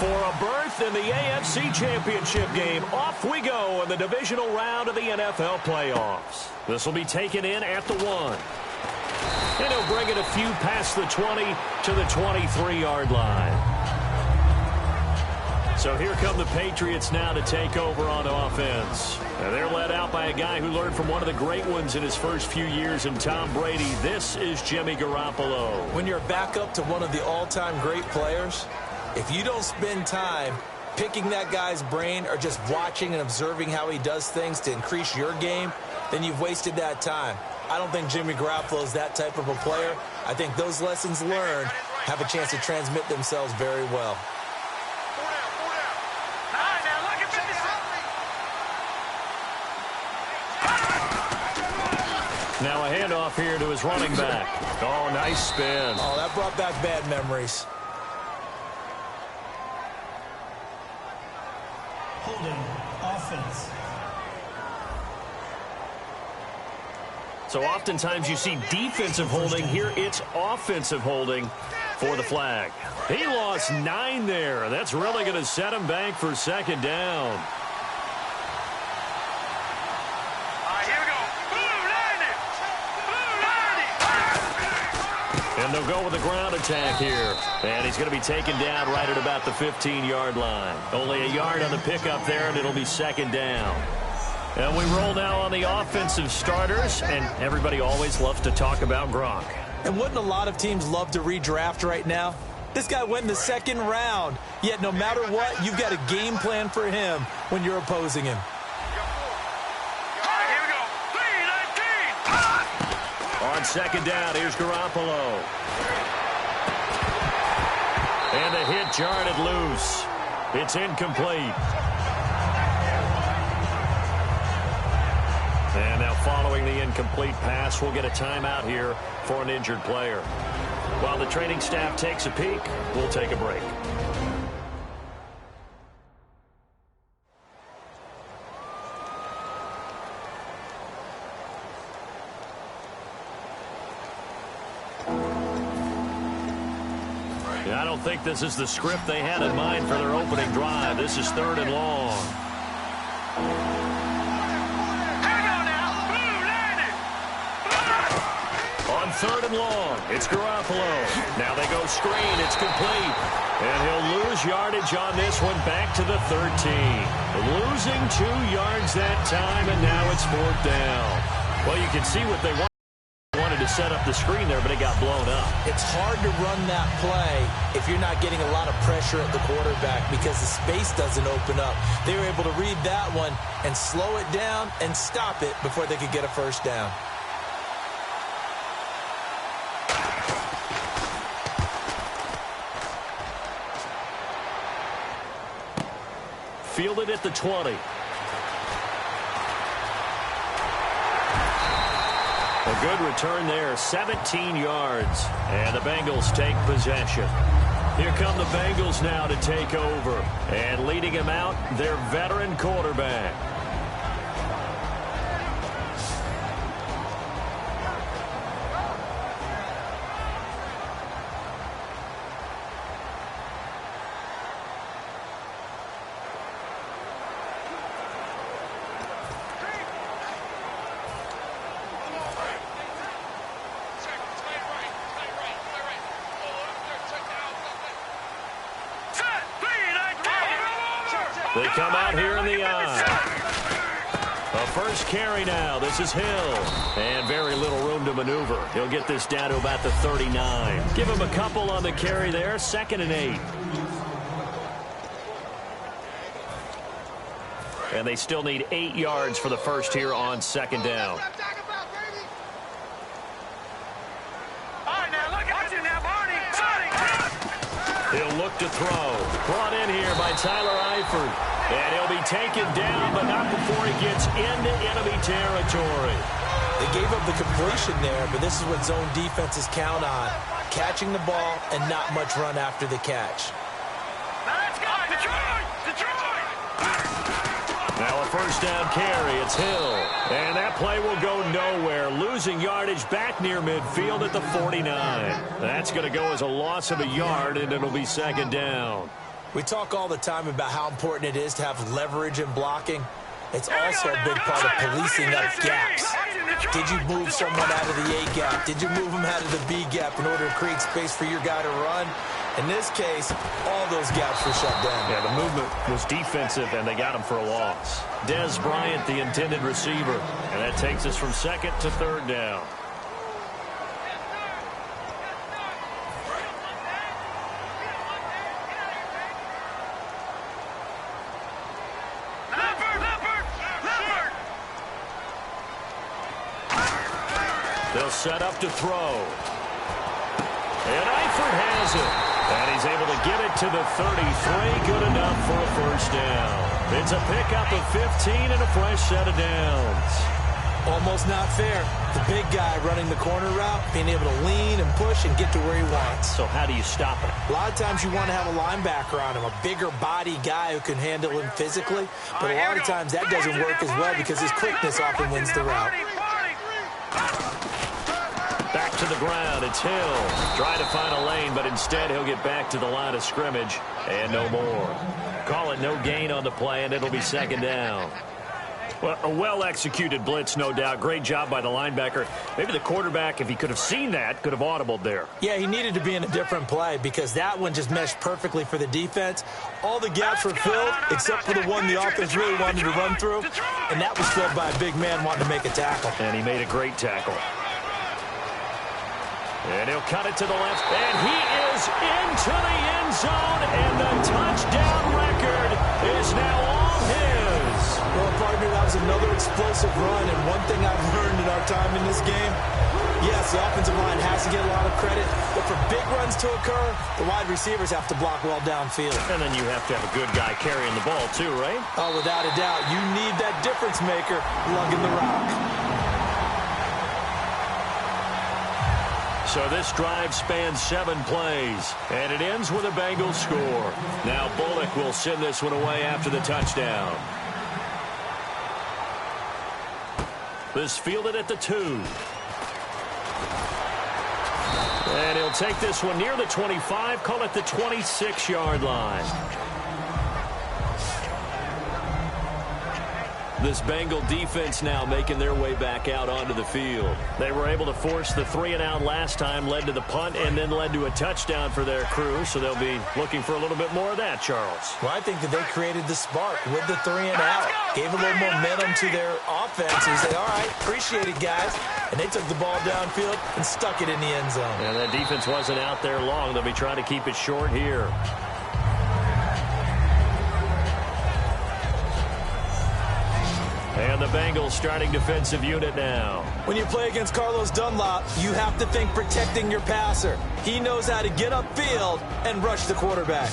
For a berth in the AFC Championship game, off we go in the divisional round of the NFL playoffs. This will be taken in at the 1. And he'll bring it a few past the 20 to the 23-yard line. So here come the Patriots now to take over on offense. And they're led out by a guy who learned from one of the great ones in his first few years in Tom Brady. This is Jimmy Garoppolo. When you're back up to one of the all-time great players, if you don't spend time picking that guy's brain or just watching and observing how he does things to increase your game, then you've wasted that time. I don't think Jimmy Garoppolo is that type of a player. I think those lessons learned have a chance to transmit themselves very well. Now a handoff here to his running back. Oh, nice spin. Oh, that brought back bad memories. Holding offense. So oftentimes you see defensive holding. Here it's offensive holding for the flag. He lost 9 there. That's really going to set him back for second down. And they'll go with the ground attack here. And he's going to be taken down right at about the 15-yard line. Only a yard on the pickup there, and it'll be second down. And we roll now on the offensive starters, and everybody always loves to talk about Gronk. And wouldn't a lot of teams love to redraft right now? This guy went in the second round, yet no matter what, you've got a game plan for him when you're opposing him. On second down, here's Garoppolo. And the hit jarred it loose. It's incomplete. And now following the incomplete pass, we'll get a timeout here for an injured player. While the training staff takes a peek, we'll take a break. I don't think this is the script they had in mind for their opening drive. This is 3rd and long. On 3rd and long, it's Garoppolo. Now they go screen. It's complete. And he'll lose yardage on this one back to the 13. Losing 2 yards that time, and now it's 4th down. Well, you can see what they wanted to set up the screen there, but it got blown up. It's hard to run that play if you're not getting a lot of pressure at the quarterback because the space doesn't open up. They were able to read that one and slow it down and stop it before they could get a first down. Fielded at the 20. A good return there, 17 yards. And the Bengals take possession. Here come the Bengals now to take over. And leading him out, their veteran quarterback. They come out here in the eye. A first carry now. This is Hill. And very little room to maneuver. He'll get this down to about the 39. Give him a couple on the carry there. 2nd and 8. And they still need 8 yards for the first here on 2nd down. He'll look to throw. Brought in here by Tyler Eifert. And he'll be taken down, but not before he gets into enemy territory. They gave up the completion there, but this is what zone defenses count on. Catching the ball and not much run after the catch. Now a first down carry. It's Hill. And that play will go nowhere. Losing yardage back near midfield at the 49. That's going to go as a loss of a yard, and it'll be 2nd down. We talk all the time about how important it is to have leverage in blocking. It's also a big part of policing up gaps. Did you move someone out of the A gap? Did you move them out of the B gap in order to create space for your guy to run? In this case, all those gaps were shut down. Yeah, the movement was defensive, and they got him for a loss. Dez Bryant, the intended receiver. And that takes us from second to third down. They'll set up to throw. And Eifert has it. And he's able to get it to the 33. Good enough for a first down. It's a pickup of 15 and a fresh set of downs. Almost not fair. The big guy running the corner route, being able to lean and push and get to where he wants. So how do you stop it? A lot of times you want to have a linebacker on him, a bigger body guy who can handle him physically. But a lot of times that doesn't work as well because his quickness often wins the route. Back to the ground, it's Hill. Trying to find a lane, but instead he'll get back to the line of scrimmage. And no more. Call it no gain on the play, and it'll be second down. Well, a well-executed blitz, no doubt. Great job by the linebacker. Maybe the quarterback, if he could have seen that, could have audibled there. Yeah, he needed to be in a different play because that one just meshed perfectly for the defense. All the gaps were filled except for the one the offense really wanted to run through, and that was filled by a big man wanting to make a tackle. And he made a great tackle. And he'll cut it to the left, and he is into the end zone, and the touchdown record is now all his. Well, partner, that was another explosive run, and one thing I've learned in our time in this game, yes, the offensive line has to get a lot of credit, but for big runs to occur, the wide receivers have to block well downfield. And then you have to have a good guy carrying the ball too, right? Oh, without a doubt. You need that difference maker lugging the rock. So this drive spans 7 plays, and it ends with a Bengals score. Now Bullock will send this one away after the touchdown. This fielded at the 2. And he'll take this one near the 25, call it the 26-yard line. This Bengal defense now making their way back out onto the field. They were able to force the 3-and-out last time, led to the punt, and then led to a touchdown for their crew, so they'll be looking for a little bit more of that, Charles. Well, I think that they created the spark with the 3-and-out. Gave a little momentum to their offense and said, all right, appreciate it, guys. And they took the ball downfield and stuck it in the end zone. And that defense wasn't out there long. They'll be trying to keep it short here. And the Bengals starting defensive unit now. When you play against Carlos Dunlop, you have to think protecting your passer. He knows how to get upfield and rush the quarterback.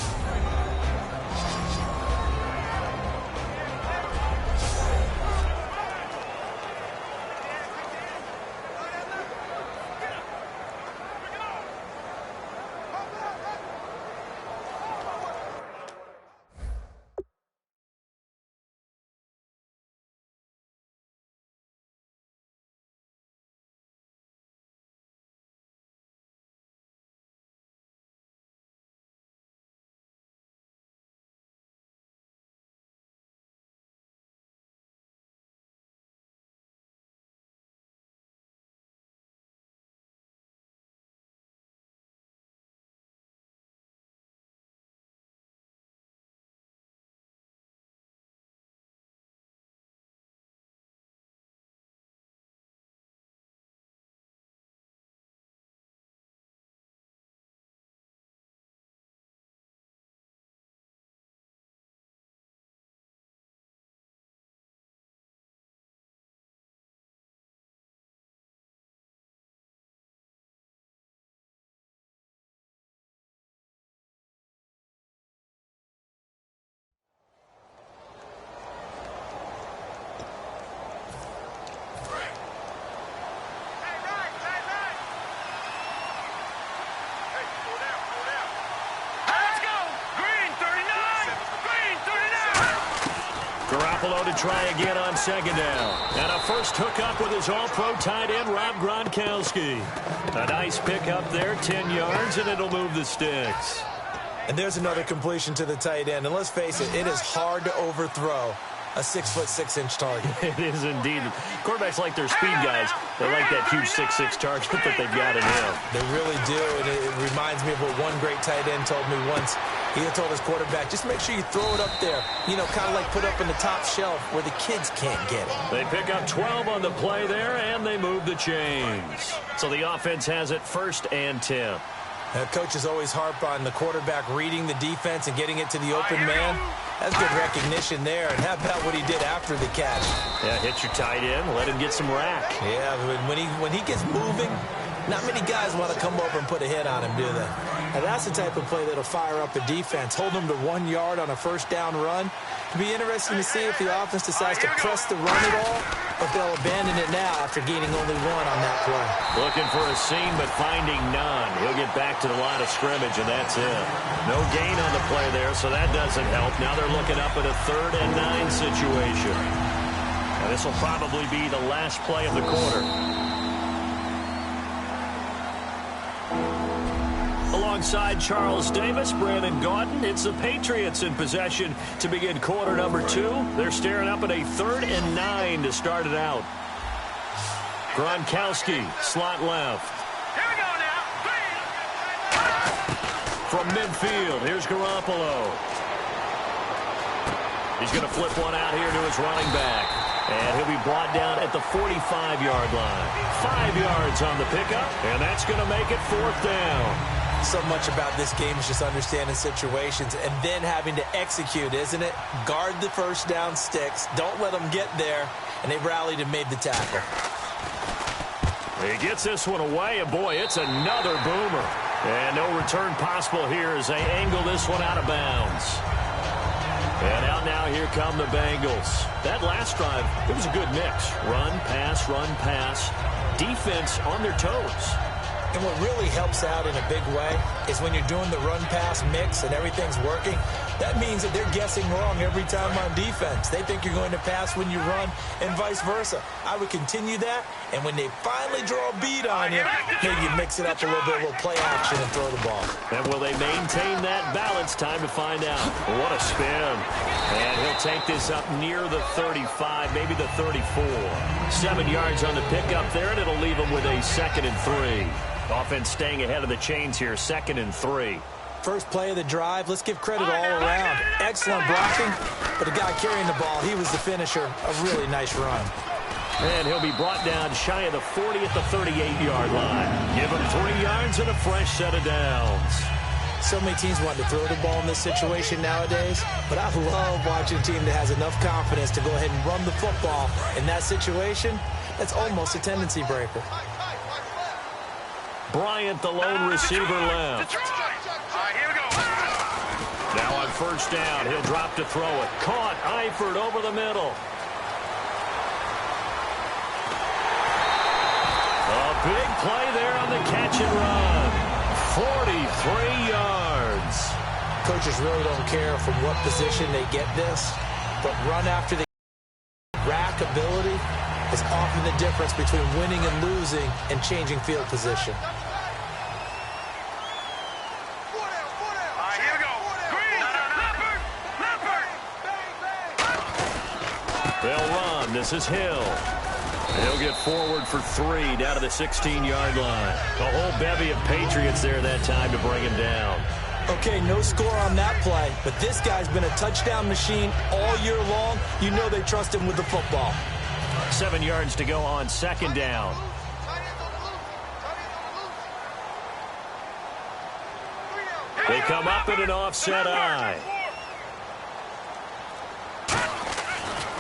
Garoppolo to try again on second down. And a first hookup with his all-pro tight end, Rob Gronkowski. A nice pickup there, 10 yards, and it'll move the sticks. And there's another completion to the tight end. And let's face it, it is hard to overthrow a 6'6" target. It is indeed. Quarterbacks like their speed guys. They like that huge 6'6" target that they've got in him. They really do, and it reminds me of what one great tight end told me once. He had told his quarterback, just make sure you throw it up there. You know, kind of like put up in the top shelf where the kids can't get it. They pick up 12 on the play there, and they move the chains. So the offense has it 1st and 10. Coaches always harp on the quarterback reading the defense and getting it to the open man. That's good recognition there. And how about what he did after the catch? Yeah, hit your tight end, let him get some rack. Yeah, when he gets moving, not many guys want to come over and put a hit on him, do they? Now, that's the type of play that'll fire up a defense. Hold them to 1 yard on a 1st down run. It'll be interesting to see if the offense decides to press the run at all, or if they'll abandon it now after gaining only 1 on that play. Looking for a seam, but finding none. He'll get back to the line of scrimmage, and that's it. No gain on the play there, so that doesn't help. Now they're looking up at a 3rd and 9 situation. Now this will probably be the last play of the quarter. Alongside Charles Davis, Brandon Gaudin, it's the Patriots in possession to begin quarter number 2. They're staring up at a 3rd and 9 to start it out. Gronkowski, slot left. Here we go now. From midfield, here's Garoppolo. He's going to flip one out here to his running back. And he'll be brought down at the 45-yard line. 5 yards on the pickup, and that's going to make it 4th down. So much about this game is just understanding situations and then having to execute, isn't it? Guard the 1st down sticks. Don't let them get there. And they rallied and made the tackle. He gets this one away, and boy, it's another boomer. And no return possible here as they angle this one out of bounds. And out now, here come the Bengals. That last drive, it was a good mix. Run, pass, defense on their toes. And what really helps out in a big way is when you're doing the run-pass mix and everything's working, that means that they're guessing wrong every time on defense. They think you're going to pass when you run and vice versa. I would continue that, and when they finally draw a beat on you, maybe you mix it up a little play action and throw the ball. And will they maintain that balance? Time to find out. What a spin. And he'll take this up near the 35, maybe the 34. 7 yards on the pickup there, and it'll leave him with a 2nd and 3. Offense staying ahead of the chains here, 2nd and 3. First play of the drive, let's give credit all around. Excellent blocking, but the guy carrying the ball, he was the finisher. A really nice run. And he'll be brought down shy of the 40 at the 38-yard line. Give him 3 yards and a fresh set of downs. So many teams want to throw the ball in this situation nowadays, but I love watching a team that has enough confidence to go ahead and run the football. In that situation, that's almost a tendency breaker. Bryant, the lone receiver left. Here we go. Now on 1st down, he'll drop to throw it. Caught, Eifert over the middle. A big play there on the catch and run. 43 yards. Coaches really don't care from what position they get this, but run after the rack ability is often the difference between winning and losing and changing field position. Here we go. Green. They'll run. This is Hill. He'll get forward for 3 down to the 16-yard line. A whole bevy of Patriots there that time to bring him down. Okay, no score on that play, but this guy's been a touchdown machine all year long. You know they trust him with the football. 7 yards to go on 2nd down. They come up in an offset eye.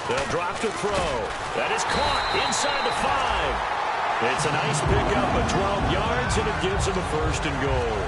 They'll drop to throw. That is caught inside the 5. It's a nice pickup of 12 yards, and it gives them a 1st and goal.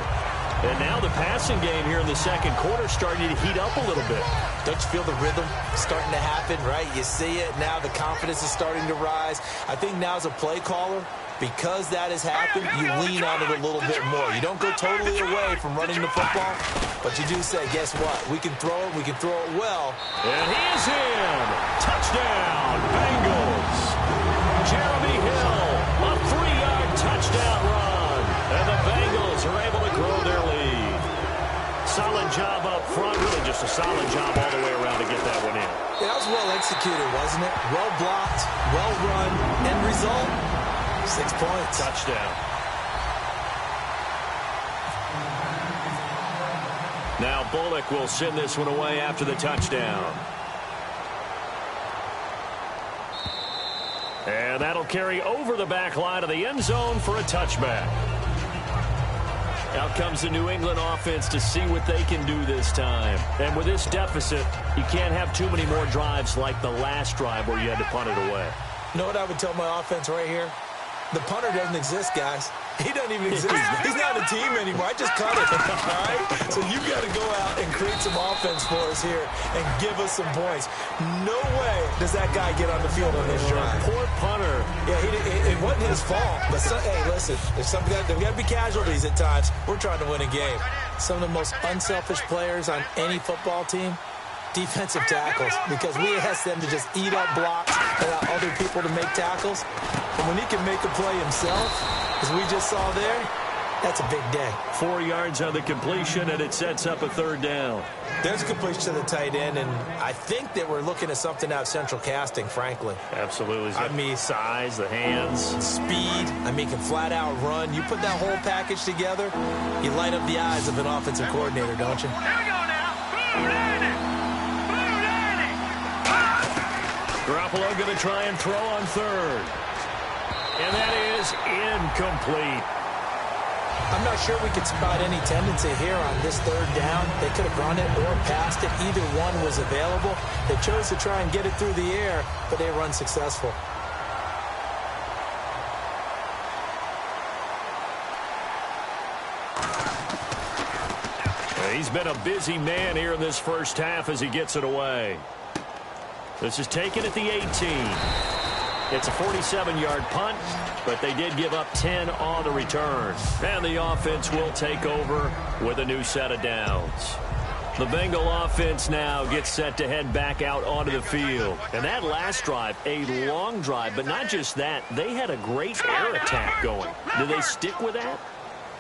And now the passing game here in the 2nd quarter starting to heat up a little bit. Don't you feel the rhythm starting to happen, right? You see it now. The confidence is starting to rise. I think now as a play caller, because that has happened, you lean on it a little bit more. You don't go totally away from running the football, but you do say, guess what? We can throw it. We can throw it well. And he is in. Touchdown, Bengals. Jeremy Hill, a 3-yard touchdown run. And the Bengals are able to grow their lead. Solid job up front. Really just a solid job all the way around to get that one in. Yeah, that was well executed, wasn't it? Well blocked, well run. End result, 6 points. Touchdown. Now Bullock will send this one away after the touchdown. And that'll carry over the back line of the end zone for a touchback. Out comes the New England offense to see what they can do this time. And with this deficit, you can't have too many more drives like the last drive where you had to punt it away. You know what I would tell my offense right here? The punter doesn't exist, guys. He doesn't even exist. He's not a team anymore. I just cut it, all right? So you got to go out and create some offense for us here and give us some points. No way does that guy get on the field on this drive. Poor punter. Yeah, it wasn't his fault. But hey, listen, there's got to be casualties at times. We're trying to win a game. Some of the most unselfish players on any football team, defensive tackles, because we ask them to just eat up blocks and allow other people to make tackles. And when he can make a play himself, as we just saw there, that's a big day. 4 yards on the completion, and it sets up a third down. There's a completion to the tight end, and I think that we're looking at something out of central casting, frankly. Absolutely. I mean, size, the hands. Speed. I mean, can flat out run. You put that whole package together, you light up the eyes of an offensive coordinator, don't you? Here we go now. Boom, Danny. Boom, Danny. Garoppolo going to try and throw on third. And that is incomplete. I'm not sure we could spot any tendency here on this third down. They could have run it or passed it. Either one was available. They chose to try and get it through the air, but they were unsuccessful. He's been a busy man here in this first half as he gets it away. This is taken at the 18. It's a 47-yard punt, but they did give up 10 on the return. And the offense will take over with a new set of downs. The Bengal offense now gets set to head back out onto the field. And that last drive, a long drive, but not just that. They had a great air attack going. Do they stick with that?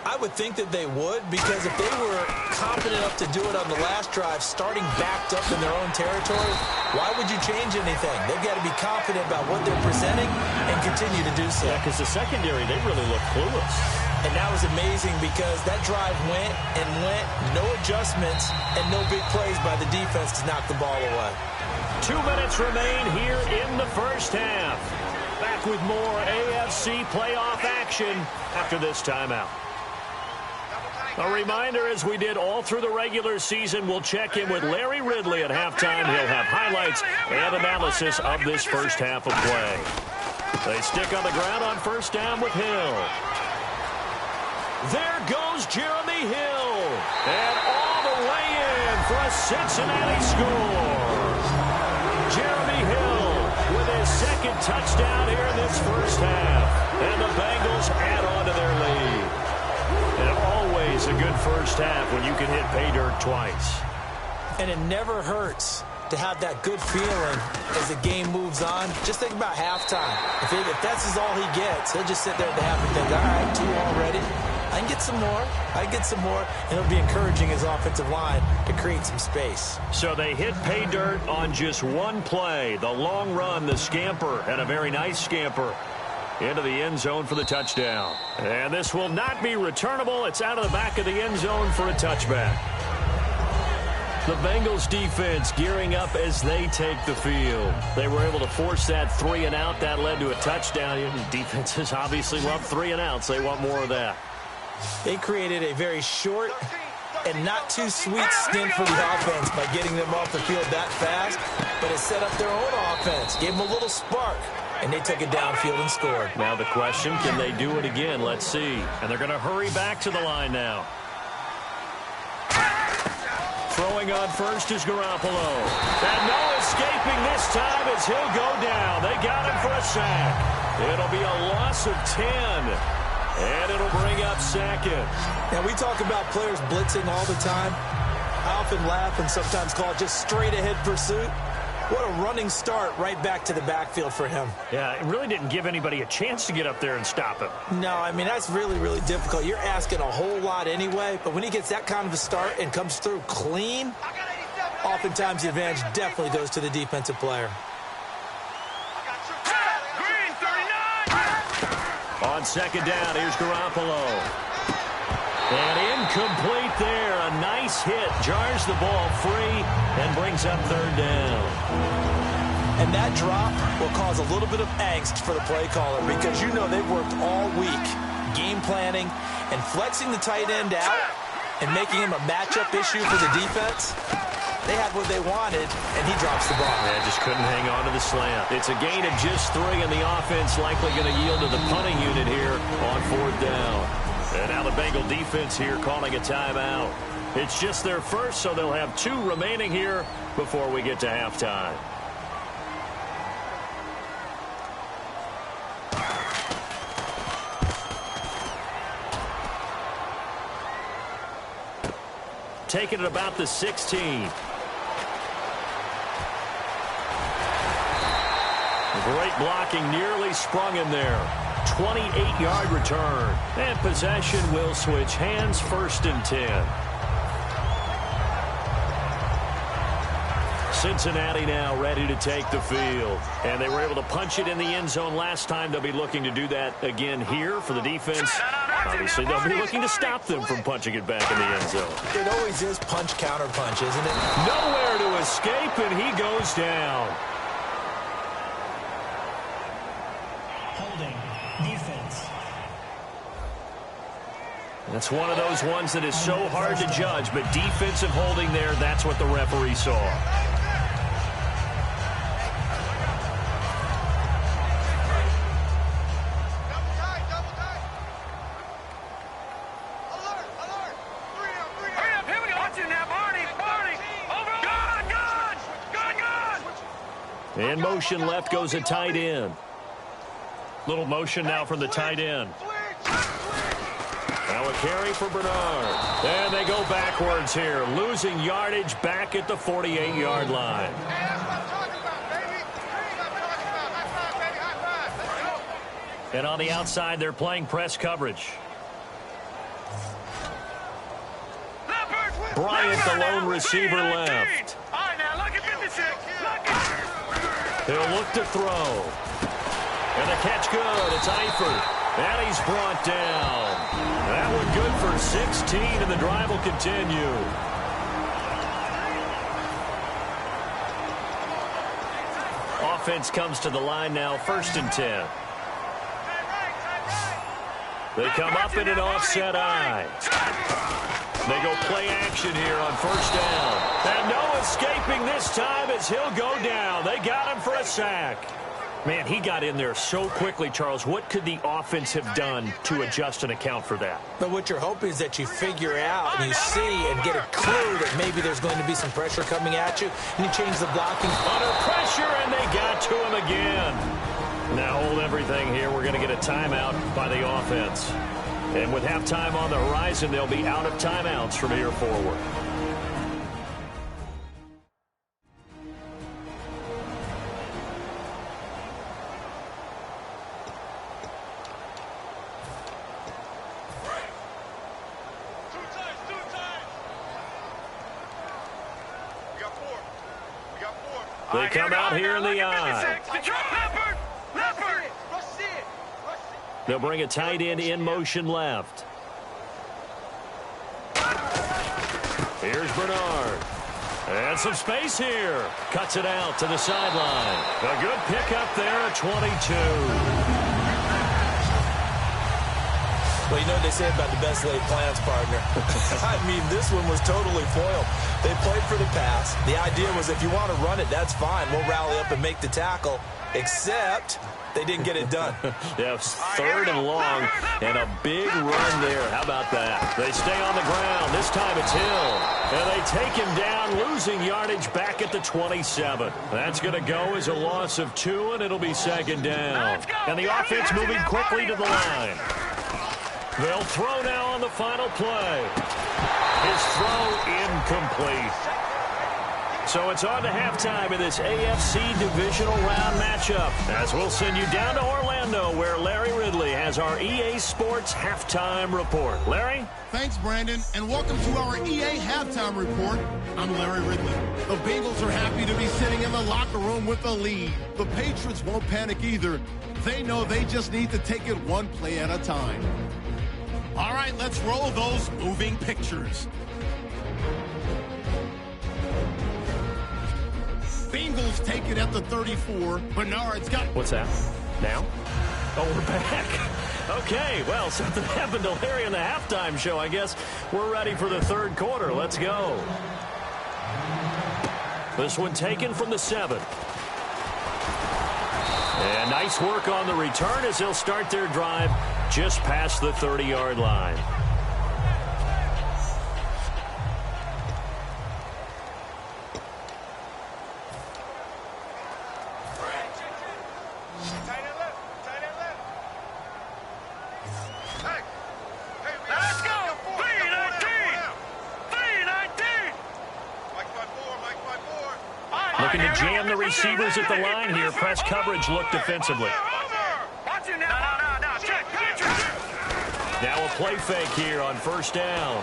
I would think that they would, because if they were confident enough to do it on the last drive, starting backed up in their own territory, why would you change anything? They've got to be confident about what they're presenting and continue to do so. Yeah, because the secondary, they really look clueless. And that was amazing because that drive went and went, no adjustments, and no big plays by the defense to knock the ball away. 2 minutes remain here in the first half. Back with more AFC playoff action after this timeout. A reminder, as we did all through the regular season, we'll check in with Larry Ridley at halftime. He'll have highlights and analysis of this first half of play. They stick on the ground on first down with Hill. There goes Jeremy Hill. And all the way in for a Cincinnati score. Jeremy Hill with his second touchdown here in this first half. And the Bengals add on to their lead. And always a good first half when you can hit pay dirt twice. And it never hurts to have that good feeling as the game moves on. Just think about halftime. If that's all he gets, he'll just sit there at the half and think, all right, 2 already. I can get some more. I can get some more. And it'll be encouraging his offensive line to create some space. So they hit pay dirt on just one play. The long run, the scamper, and a very nice scamper into the end zone for the touchdown. And this will not be returnable. It's out of the back of the end zone for a touchback. The Bengals defense gearing up as they take the field. They were able to force that 3-and-out. That led to a touchdown. Defenses obviously love 3-and-outs. They want more of that. They created a very short and not too sweet stint for the offense by getting them off the field that fast, but it set up their own offense, gave them a little spark, and they took it downfield and scored. Now the question, can they do it again? Let's see. And they're going to hurry back to the line now. Throwing on first is Garoppolo. And no escaping this time as he'll go down. They got him for a sack. It'll be a loss of 10. And it'll bring up second. Now, we talk about players blitzing all the time. I often laugh and sometimes call it just straight-ahead pursuit. What a running start right back to the backfield for him. Yeah, it really didn't give anybody a chance to get up there and stop him. No, I mean, that's really, really difficult. You're asking a whole lot anyway, but when he gets that kind of a start and comes through clean, oftentimes the advantage definitely goes to the defensive player. On second down, here's Garoppolo. And incomplete there. A nice hit. Jars the ball free and brings up third down. And that drop will cause a little bit of angst for the play caller because you know they've worked all week game planning and flexing the tight end out and making him a matchup issue for the defense. They had what they wanted, and he drops the ball. Yeah, just couldn't hang on to the slant. It's a gain of just 3, and the offense likely going to yield to the punting unit here on fourth down. And now the Bengal defense here calling a timeout. It's just their first, so they'll have 2 remaining here before we get to halftime. Taking it about the 16. Great blocking, nearly sprung him there. 28-yard return. And possession will switch hands, 1st and 10. Cincinnati now ready to take the field. And they were able to punch it in the end zone last time. They'll be looking to do that again here for the defense. Obviously, they'll be looking to stop them from punching it back in the end zone. It always is punch, counter punch, isn't it? Nowhere to escape, and he goes down. Holding. Defense. That's one of those ones that is so hard to judge, but defensive holding there, that's what the referee saw. In motion left goes a tight end. Little motion now from the tight end. Now a carry for Bernard. And they go backwards here, losing yardage back at the 48-yard line. And on the outside, they're playing press coverage. Bryant, the lone receiver, left. They'll look to throw. And the catch good. It's Eifert. And he's brought down. That one good for 16, and the drive will continue. Offense comes to the line now, 1st and 10. They come up in an offset eye. They go play action here on 1st down. And no escaping this time as he'll go down. They got him for a sack. Man, he got in there so quickly, Charles. What could the offense have done to adjust and account for that? But what you're hoping is that you figure out and you see and get a clue that maybe there's going to be some pressure coming at you, and you change the blocking. Under pressure, and they got to him again. Now hold everything here. We're going to get a timeout by the offense. And with halftime on the horizon, they'll be out of timeouts from here forward. They come out here in the eye. They'll bring a tight end in motion left. Here's Bernard. And some space here. Cuts it out to the sideline. A good pickup there at 22. Well, you know what they say about the best laid plans, partner. I mean, this one was totally foiled. They played for the pass. The idea was if you want to run it, that's fine. We'll rally up and make the tackle. Except they didn't get it done. Yeah, 3rd and long, and a big run there. How about that? They stay on the ground. This time it's Hill. And they take him down, losing yardage back at the 27. That's going to go as a loss of 2, and it'll be 2nd down. And the offense moving quickly to the line. They'll throw now on the final play. His throw incomplete. So it's on to halftime in this AFC divisional round matchup, as we'll send you down to Orlando, where Larry Ridley has our EA Sports halftime report. Larry? Thanks, Brandon, and welcome to our EA halftime report. I'm Larry Ridley. The Bengals are happy to be sitting in the locker room with a lead. The Patriots won't panic either. They know they just need to take it one play at a time. All right, let's roll those moving pictures. Bengals take it at the 34. Bernard's got... What's that? Now? Oh, we're back. Okay, well, something happened to Larry in the halftime show. I guess we're ready for the third quarter. Let's go. This one taken from the 7. And nice work on the return as they'll start their drive just past the 30-yard line. Looking to jam the receivers at the line here. Press coverage look defensively. Now a play fake here on first down.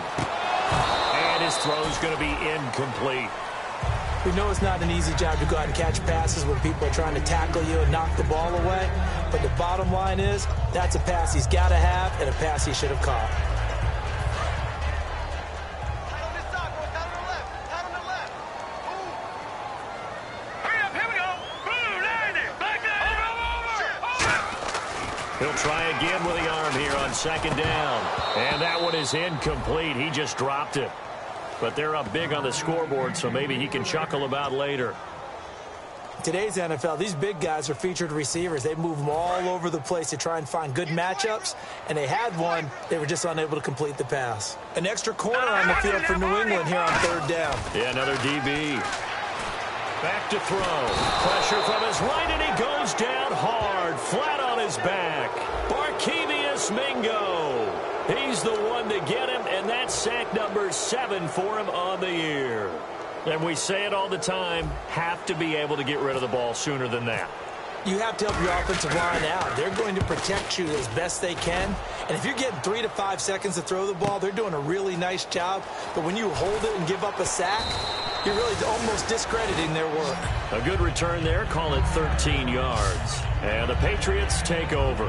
And his throw's going to be incomplete. We know it's not an easy job to go out and catch passes when people are trying to tackle you and knock the ball away. But the bottom line is, that's a pass he's got to have and a pass he should have caught. He'll try again with the arm here on second down. And that one is incomplete. He just dropped it. But they're up big on the scoreboard, so maybe he can chuckle about later. Today's NFL, these big guys are featured receivers. They move them all over the place to try and find good matchups. And they had one. They were just unable to complete the pass. An extra corner on the field for New England here on third down. Yeah, another DB. Back to throw. Pressure from his right, and he goes down hard, flat on his back. Barkevious Mingo. He's the one to get him, and that's sack number 7 for him on the year. And we say it all the time, have to be able to get rid of the ball sooner than that. You have to help your offensive line out. They're going to protect you as best they can. And if you're getting 3 to 5 seconds to throw the ball, they're doing a really nice job. But when you hold it and give up a sack, you're really almost discrediting their work. A good return there, call it 13 yards. And the Patriots take over.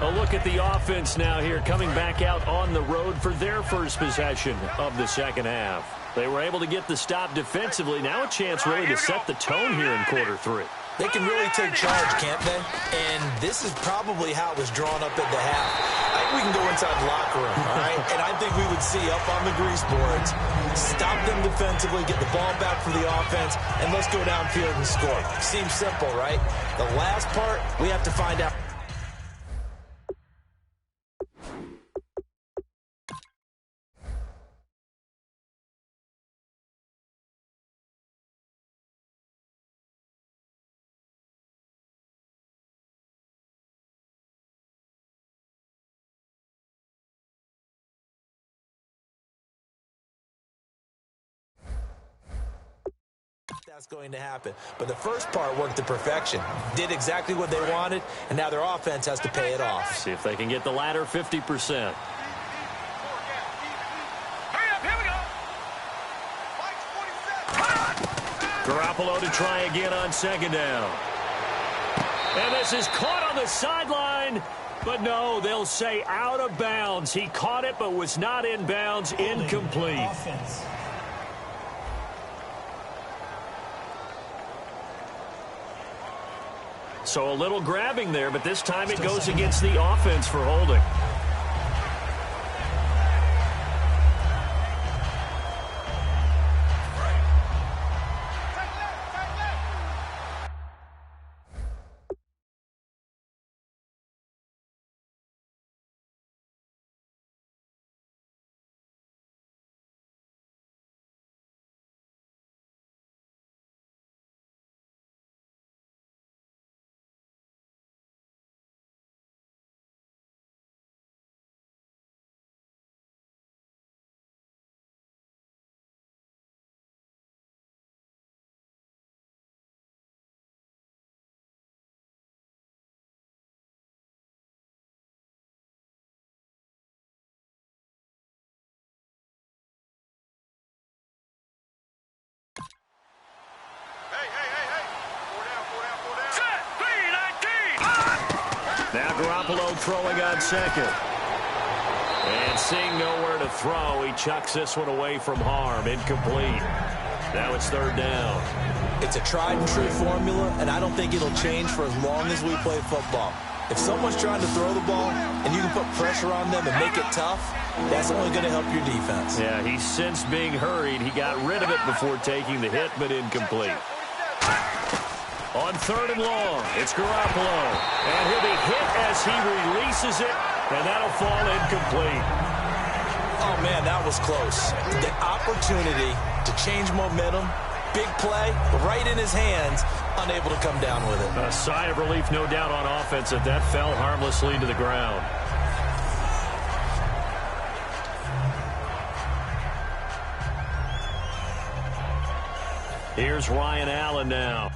A look at the offense now here, coming back out on the road for their first possession of the second half. They were able to get the stop defensively. Now a chance really to set the tone here in quarter 3. They can really take charge, can't they? And this is probably how it was drawn up at the half. I think we can go inside the locker room, all right? And I think we would see up on the grease boards, stop them defensively, get the ball back for the offense, and let's go downfield and score. Seems simple, right? The last part, we have to find out. That's going to happen. But the first part worked to perfection. Did exactly what they wanted, and now their offense has to pay it off. See if they can get the latter 50%. Garoppolo to try again on second down. And this is caught on the sideline. But no, they'll say out of bounds. He caught it but was not in bounds. Incomplete. Offense. So a little grabbing there, but this time it goes against the offense for holding. throwing on second. And seeing nowhere to throw, he chucks this one away from harm. Incomplete. Now it's third down. It's a tried-and-true formula, and I don't think it'll change for as long as we play football. If someone's trying to throw the ball and you can put pressure on them and make it tough, that's only going to help your defense. Yeah, he's since being hurried. He got rid of it before taking the hit, but incomplete. On third and long, it's Garoppolo. And he'll be hit as he releases it, and that'll fall incomplete. Oh, man, that was close. The opportunity to change momentum, big play, right in his hands, unable to come down with it. A sigh of relief, no doubt, on offense that fell harmlessly to the ground. Here's Ryan Allen now.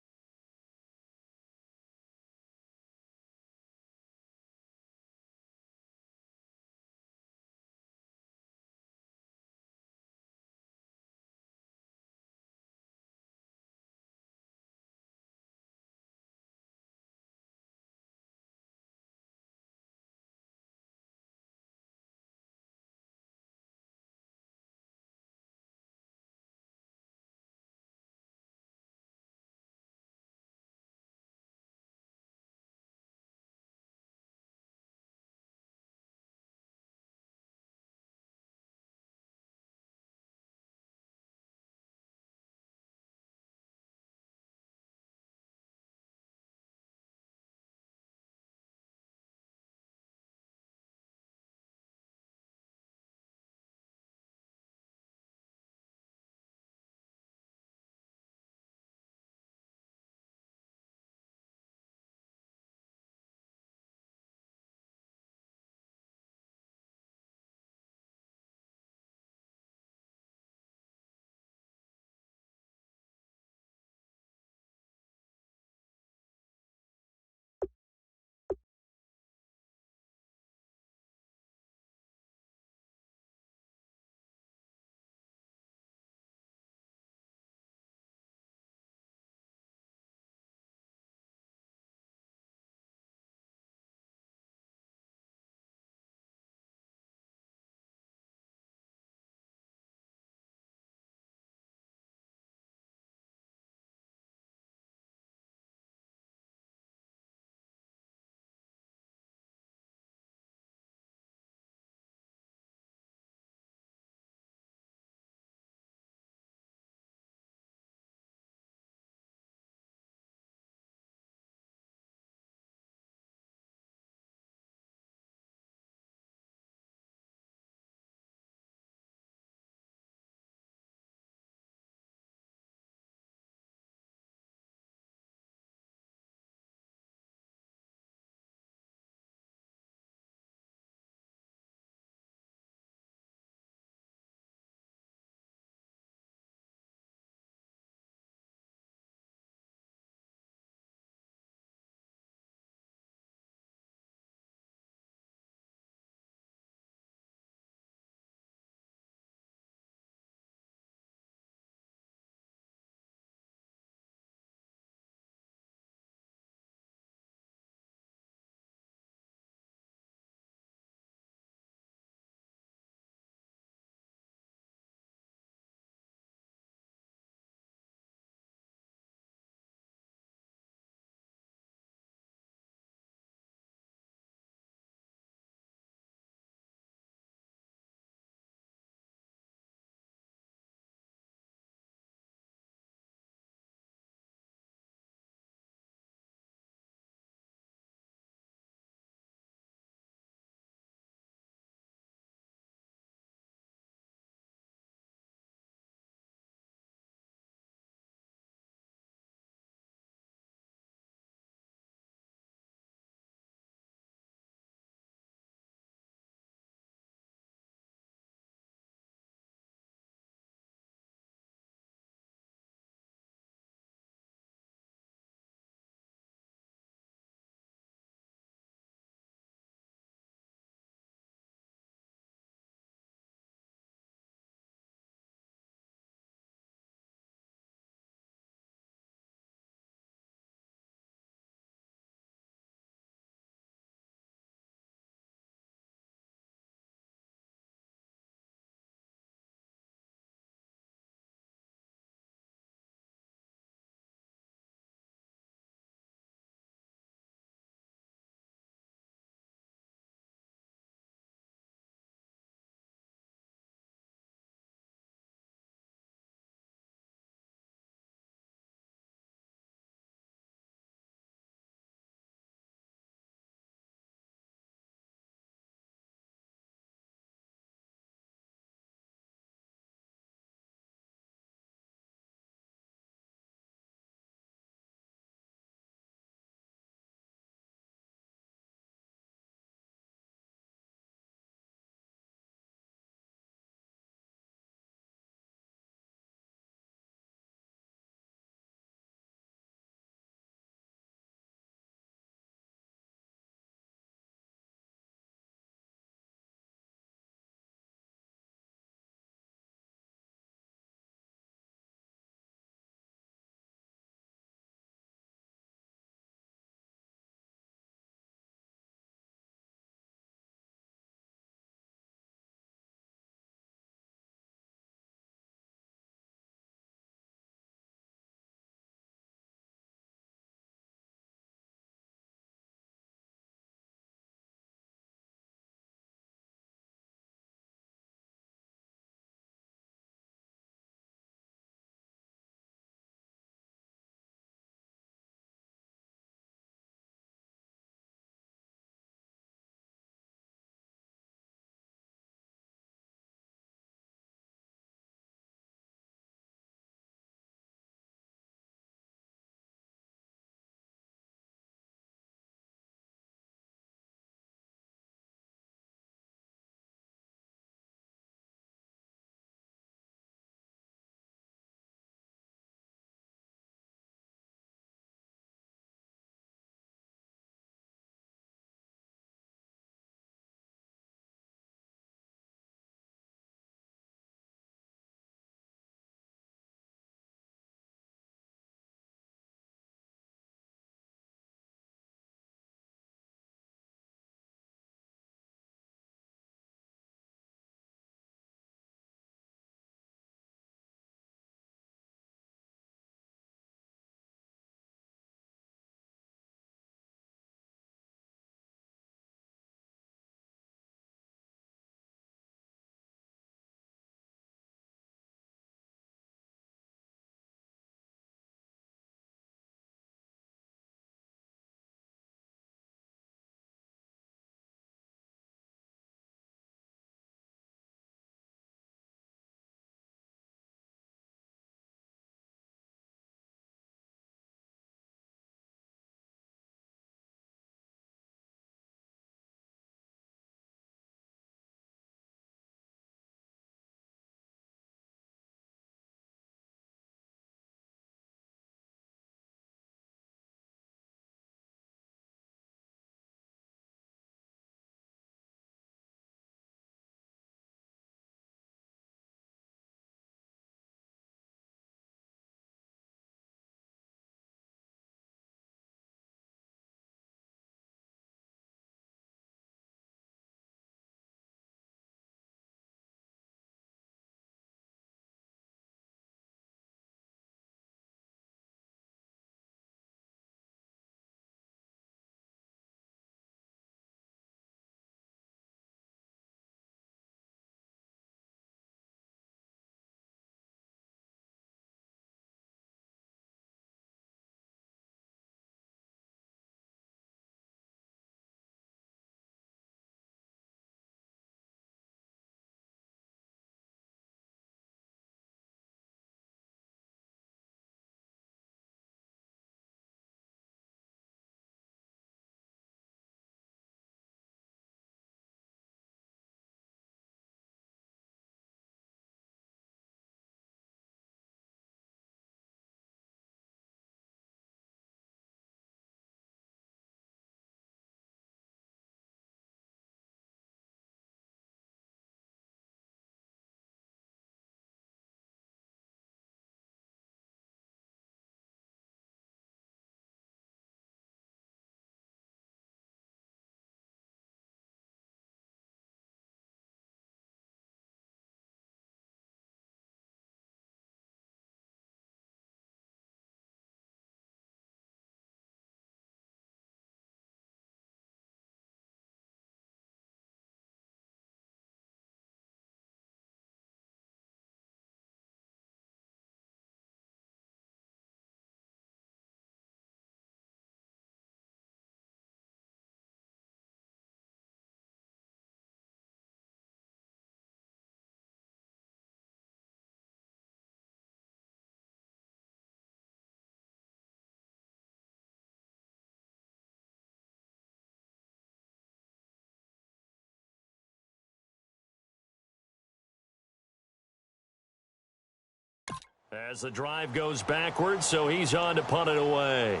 As the drive goes backwards, so he's on to punt it away.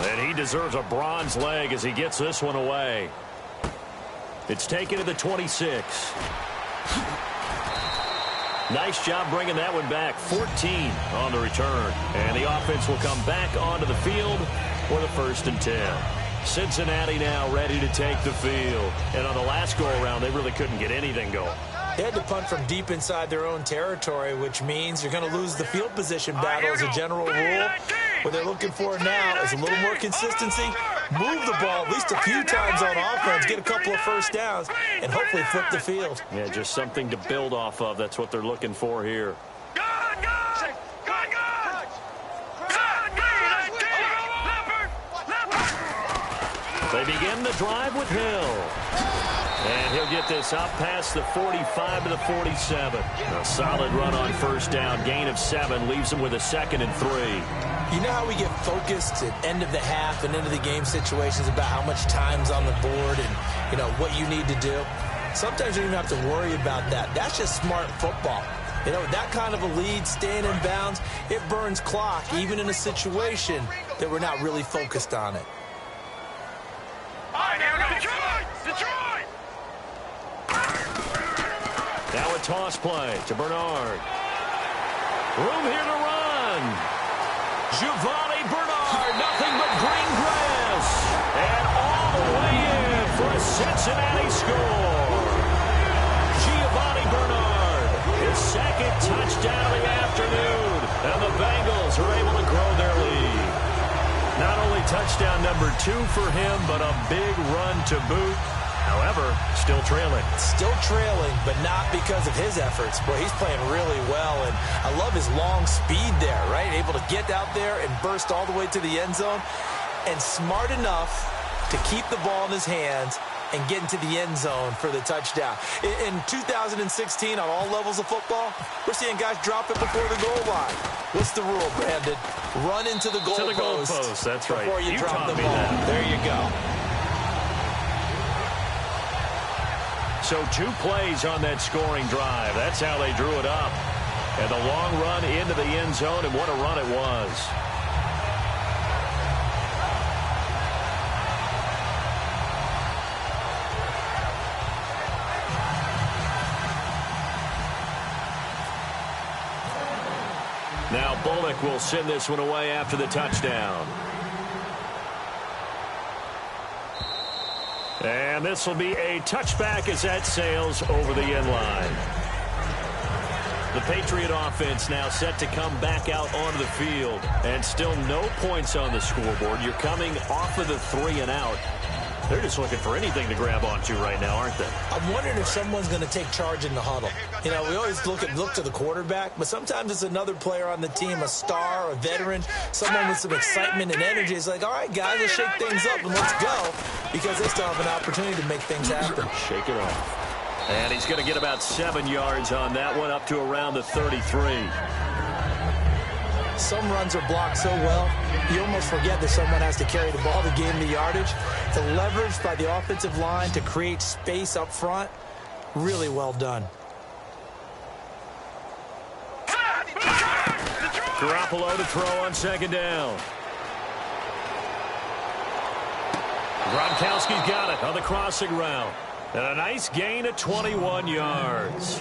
And he deserves a bronze leg as he gets this one away. It's taken to the 26. Nice job bringing that one back. 14 on the return. And the offense will come back onto the field for the 1st and 10. Cincinnati now ready to take the field. And on the last go-around, they really couldn't get anything going. They had to punt from deep inside their own territory, which means you're going to lose the field position battle as a general rule. What they're looking for now is a little more consistency, move the ball at least a few times on offense, get a couple of first downs, and hopefully flip the field. Yeah, just something to build off of. That's what they're looking for here. They begin the drive with Hill. And he'll get this up past the 45 to the 47. A solid run on first down. Gain of 7 leaves him with a 2nd and 3. You know how we get focused at end of the half and end of the game situations about how much time's on the board and, you know, what you need to do? Sometimes you don't even have to worry about that. That's just smart football. You know, that kind of a lead, staying in bounds, it burns clock, even in a situation that we're not really focused on it. Detroit! Now a toss play to Bernard. Room here to run. Giovanni Bernard, nothing but green grass. And all the way in for a Cincinnati score. Giovanni Bernard, his 2nd touchdown of the afternoon. And the Bengals are able to grow their lead. Not only touchdown number 2 for him, but a big run to boot. However, still trailing. Still trailing, but not because of his efforts. Boy, he's playing really well, and I love his long speed there, right? Able to get out there and burst all the way to the end zone, and smart enough to keep the ball in his hands and get into the end zone for the touchdown. In 2016, on all levels of football, we're seeing guys drop it before the goal line. What's the rule, Brandon? Run into the goalpost. That's right. Before you drop the ball. There you go. So 2 plays on that scoring drive. That's how they drew it up. And the long run into the end zone, and what a run it was. Now Bullock will send this one away after the touchdown. And this will be a touchback as that sails over the end line. The Patriot offense now set to come back out onto the field. And still no points on the scoreboard. You're coming off of the 3 and out. They're just looking for anything to grab onto right now, aren't they? I'm wondering if someone's going to take charge in the huddle. You know, we always look to the quarterback, but sometimes it's another player on the team, a star, a veteran, someone with some excitement and energy. It's like, all right, guys, let's shake things up and let's go, because they still have an opportunity to make things happen. Shake it off. And he's going to get about 7 yards on that one, up to around the 33. Some runs are blocked so well, you almost forget that someone has to carry the ball to gain the yardage. The leverage by the offensive line to create space up front, really well done. Garoppolo to throw on 2nd down. Gronkowski's got it on the crossing route. And a nice gain of 21 yards.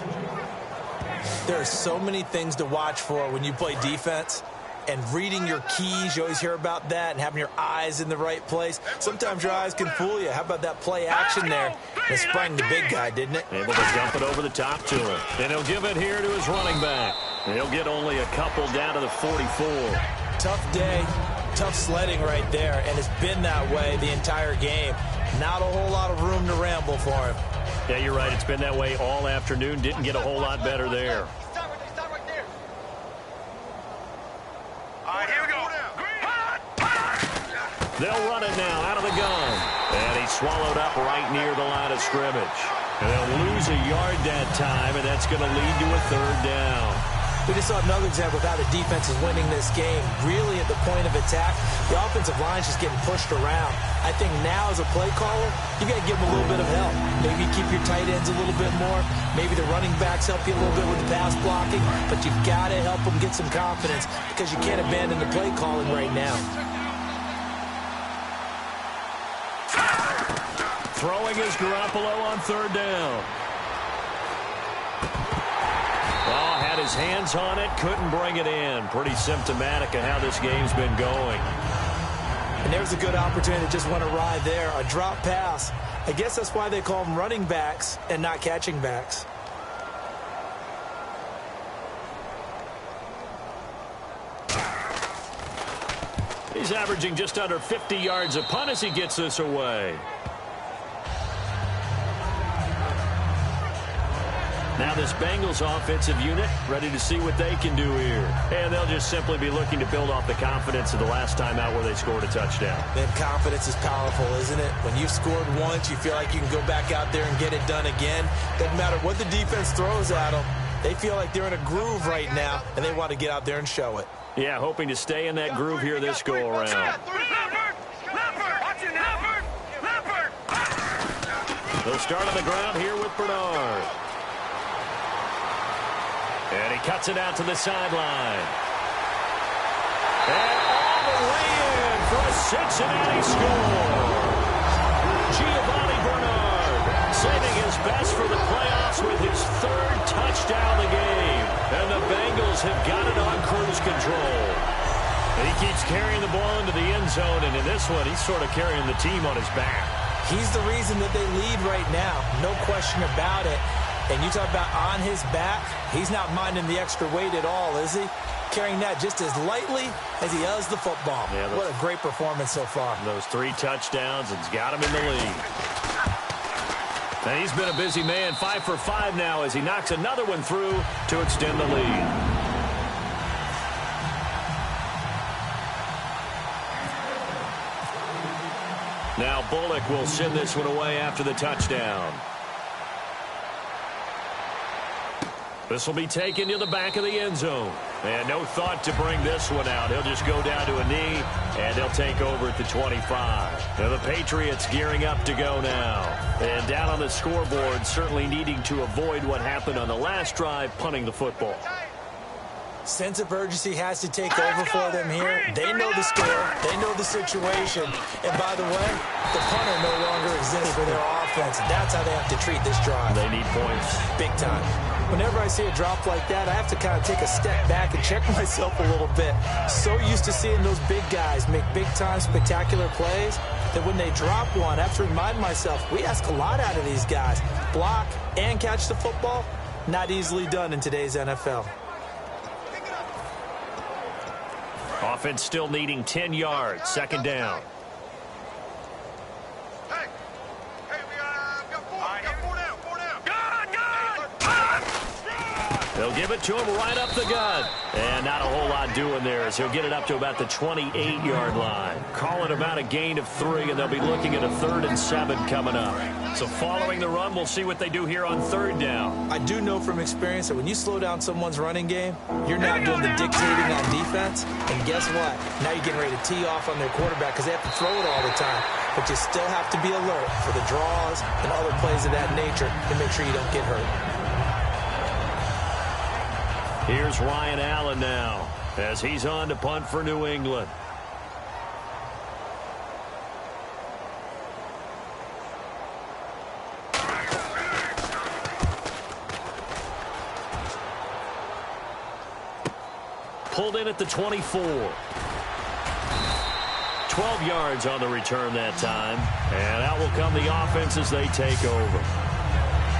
There are so many things to watch for when you play defense. And reading your keys, you always hear about that, and having your eyes in the right place. Sometimes your eyes can fool you. How about that play action there? And it sprang the big guy, didn't it? Able to dump it over the top to him. And he'll give it here to his running back. And he'll get only a couple down to the 44. Tough day, tough sledding right there, and it's been that way the entire game. Not a whole lot of room to ramble for him. Yeah, you're right. It's been that way all afternoon. Didn't get a whole lot better there. Here we go. They'll run it now out of the gun. And he's swallowed up right near the line of scrimmage. And they'll lose a yard that time, and that's going to lead to a 3rd down. We just saw another example of how the defense is winning this game. Really at the point of attack, the offensive line is just getting pushed around. I think now as a play caller, you got to give them a little bit of help. Maybe keep your tight ends a little bit more. Maybe the running backs help you a little bit with the pass blocking. But you've got to help them get some confidence because you can't abandon the play calling right now. Throwing is Garoppolo on third down. Oh, had his hands on it, couldn't bring it in. Pretty symptomatic of how this game's been going. And there's a good opportunity to just went awry there. A drop pass. I guess that's why they call them running backs and not catching backs. He's averaging just under 50 yards a punt as he gets this away. Now this Bengals offensive unit ready to see what they can do here. And they'll just simply be looking to build off the confidence of the last time out where they scored a touchdown. Man, confidence is powerful, isn't it? When you've scored once, you feel like you can go back out there and get it done again. Doesn't matter what the defense throws at them. They feel like they're in a groove right now, and they want to get out there and show it. Yeah, hoping to stay in that groove here this go-around. They'll start on the ground here with Bernard. And he cuts it out to the sideline. And all the way in for a Cincinnati score. Giovanni Bernard saving his best for the playoffs with his third touchdown of the game. And the Bengals have got it on cruise control. And he keeps carrying the ball into the end zone, and in this one, he's sort of carrying the team on his back. He's the reason that they lead right now. No question about it. And you talk about on his back, he's not minding the extra weight at all, is he? Carrying that just as lightly as he does the football. Yeah, what a great performance so far. Those 3 touchdowns, it's got him in the lead. And he's been a busy man, 5 for 5 now as he knocks another one through to extend the lead. Now Bullock will send this one away after the touchdown. This will be taken to the back of the end zone. And no thought to bring this one out. He'll just go down to a knee, and they'll take over at the 25. Now the Patriots gearing up to go now. And down on the scoreboard, certainly needing to avoid what happened on the last drive, punting the football. Sense of urgency has to take over for them here. They know the score. They know the situation. And by the way, the punter no longer exists for their offense. That's how they have to treat this drive. They need points. Big time. Whenever I see a drop like that, I have to kind of take a step back and check myself a little bit. So used to seeing those big guys make big-time spectacular plays that when they drop one, I have to remind myself, we ask a lot out of these guys. Block and catch the football, not easily done in today's NFL. Offense still needing 10 yards. Second down. They'll give it to him right up the gut. And not a whole lot doing there as he'll get it up to about the 28-yard line. Call it about a gain of 3, and they'll be looking at a 3rd and 7 coming up. So following the run, we'll see what they do here on 3rd down. I do know from experience that when you slow down someone's running game, you're now doing the dictating on defense. And guess what? Now you're getting ready to tee off on their quarterback because they have to throw it all the time. But you still have to be alert for the draws and other plays of that nature to make sure you don't get hurt. Here's Ryan Allen now as he's on to punt for New England. Pulled in at the 24. 12 yards on the return that time. And out will come the offense as they take over.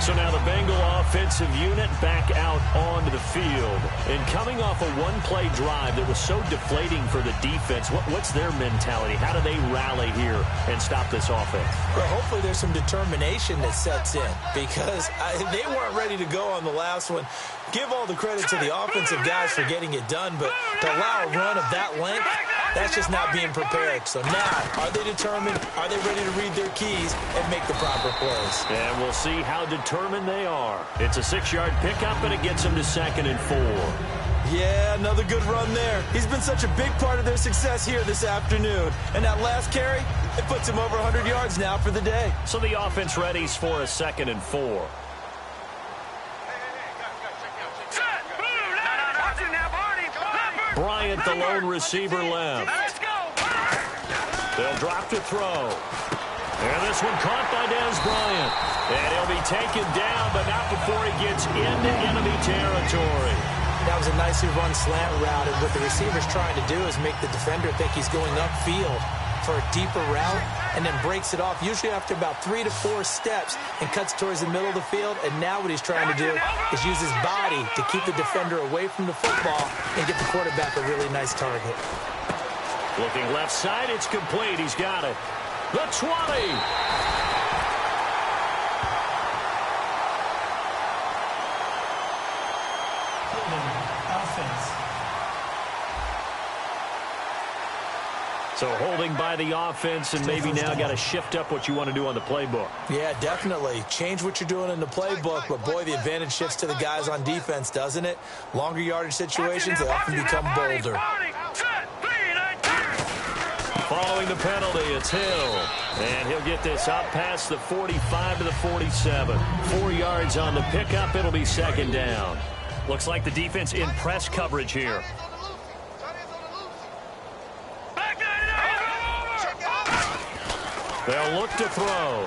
So now the Bengal offensive unit back out onto the field. And coming off a one-play drive that was so deflating for the defense, what's their mentality? How do they rally here and stop this offense? Well, hopefully there's some determination that sets in because they weren't ready to go on the last one. Give all the credit to the offensive guys for getting it done, but to allow a run of that length, that's just not being prepared. So now, are they determined? Are they ready to read their keys and make the proper plays? And we'll see how determined they are. It's a 6-yard pickup, and it gets them to 2nd and 4. Yeah, another good run there. He's been such a big part of their success here this afternoon. And that last carry, it puts him over 100 yards now for the day. So the offense readies for a 2nd and 4. Bryant, the lone receiver, left. They'll drop to throw. And this one caught by Dez Bryant. And he'll be taken down, but not before he gets into enemy territory. That was a nicely run slant route, and what the receiver's trying to do is make the defender think he's going upfield for a deeper route, and then breaks it off, usually after about 3 to 4 steps, and cuts towards the middle of the field. And now what he's trying to do is use his body to keep the defender away from the football and get the quarterback a really nice target. Looking left side, it's complete. He's got it. The 20. Offense. So holding by the offense, and maybe now got to shift up what you want to do on the playbook. Yeah, definitely. Change what you're doing in the playbook, but boy, the advantage shifts to the guys on defense, doesn't it? Longer yardage situations, they often become bolder. Following the penalty, it's Hill. And he'll get this out past the 45 to the 47. 4 yards on the pickup. It'll be 2nd down. Looks like the defense in press coverage here. They'll look to throw.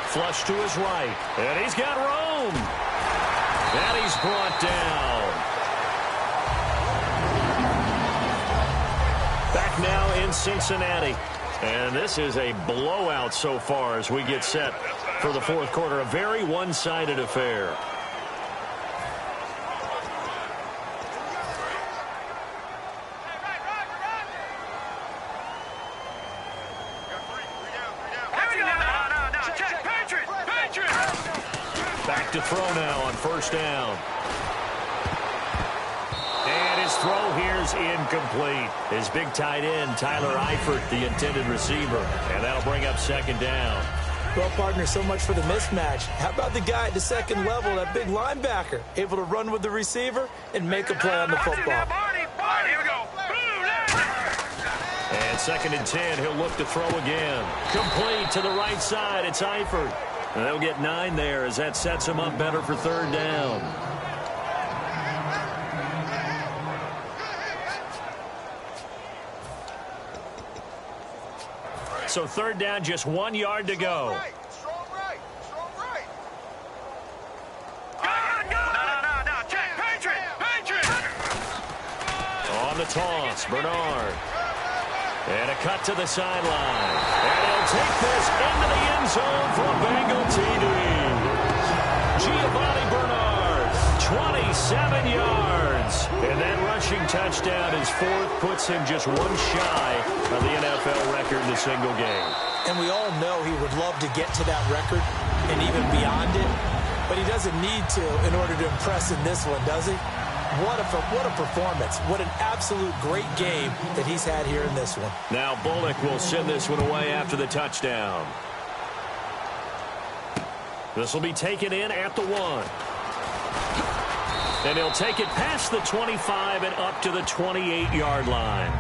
Flush to his right. And he's got room. And he's brought down. Back now in Cincinnati. And this is a blowout so far as we get set for the 4th quarter. A very one-sided affair. Back to throw now on 1st down. And his throw here's incomplete. His big tight end, Tyler Eifert, the intended receiver. And that'll bring up 2nd down. Well, partner, so much for the mismatch. How about the guy at the 2nd level, that big linebacker, able to run with the receiver and make a play on the football? And 2nd and 10, he'll look to throw again. Complete to the right side, it's Eifert. And they'll get 9 there as that sets him up better for 3rd down. So 3rd down, just 1 yard to go. Strong right. On the toss, Bernard. And a cut to the sideline. And he'll take this into the end zone for a Bengal TD. Giovanni Bernard, 27 yards. And that rushing touchdown is 4th, puts him just 1 shy of the NFL record in a single game. And we all know he would love to get to that record and even beyond it. But he doesn't need to in order to impress in this one, does he? What a performance. What an absolute great game that he's had here in this one. Now Bullock will send this one away after the touchdown. This will be taken in at the 1. And he'll take it past the 25 and up to the 28-yard line.